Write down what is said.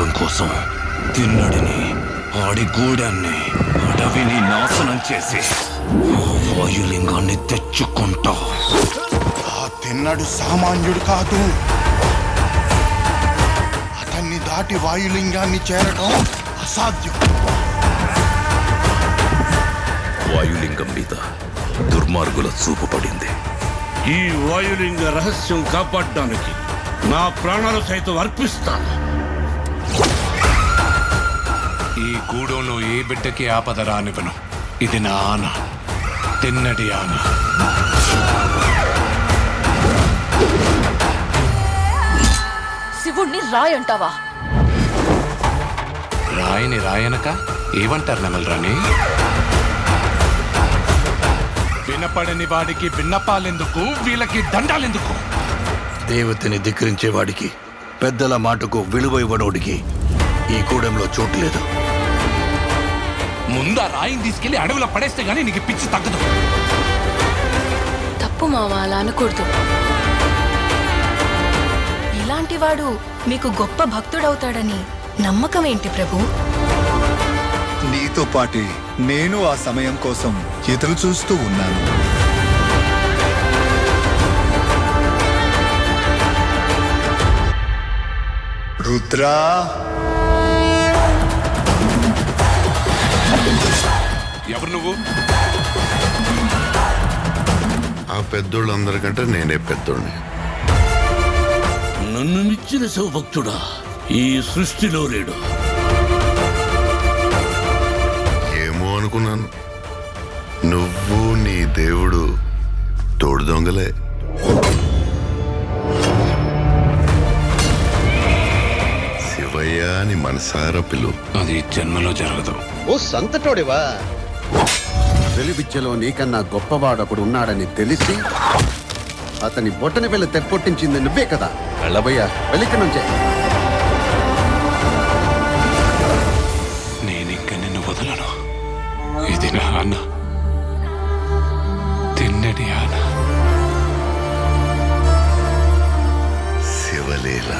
స్వర్గం కోసం తిన్నడిని, ఆడి గూడాన్ని, అడవిని నాశనం చేసి వాయులింగాన్ని తెచ్చుకుంటా. ఆ తిన్నడు సామాన్యుడు కాదు. అతన్ని దాటి వాయులింగాన్ని చేరటం అసాధ్యం. వాయులింగం మీద దుర్మార్గుల చూపు పడింది. ఈ వాయులింగ రహస్యం కాపాడడానికి నా ప్రాణాలు సైతం అర్పిస్తాను. ఈ గూడెంలో ఏ బిడ్డకి ఆపద రానివ్వను. ఇది నా ఆన, తిన్నడి ఆన. శివుణ్ణి రాయంటావా? రాయని రాయనక ఏమంటారు నెమలరాని? వినపడని వాడికి విన్నపాలెందుకు, వీళ్ళకి దండాలెందుకు? దేవతని ధిక్కరించేవాడికి, పెద్దల మాటకు విలువ ఇవ్వనోడికి ఈ కూడెంలో చోటు లేదు. ముందా రాయిని తీసుకెళ్లి అడవిలో పడేస్తే గానీ నీకు పిచ్చి తగ్గదు. తప్పు మామ, అలా అనకూడదు. ఇలాంటి వాడు మీకు గొప్ప భక్తుడవుతాడని నమ్మకం ఏంటి ప్రభు? నీతో పాటే నేను ఆ సమయం కోసం ఎదురు చూస్తూ ఉన్నాను. రుద్రా, ఎవరు నువ్వు? ఆ పెద్దోళ్ళందరికంటే నేనే పెద్దోడిని. నన్ను మించిన శివభక్తుడా ఈ సృష్టిలో లేడు. ఏమో అనుకున్నాను. నువ్వు నీ దేవుడు తోడు దొంగలే. శివయ్య అని మనసారా పిలువు. అది జన్మలో జరగదు. ఓ సంతటోడివా? వెలి విద్యలో నీకన్నా గొప్పవాడొకడు ఉన్నాడని తెలిసి అతని బొట్టని వెళ్ళి తెప్పొట్టించింది నువ్వే కదా. వెళ్ళబోయ్యా, వెళ్ళిక నుంచే. నేనింక నిన్ను వదలను. ఇది నా ఆన, తిన్నడి ఆన. శివలీల.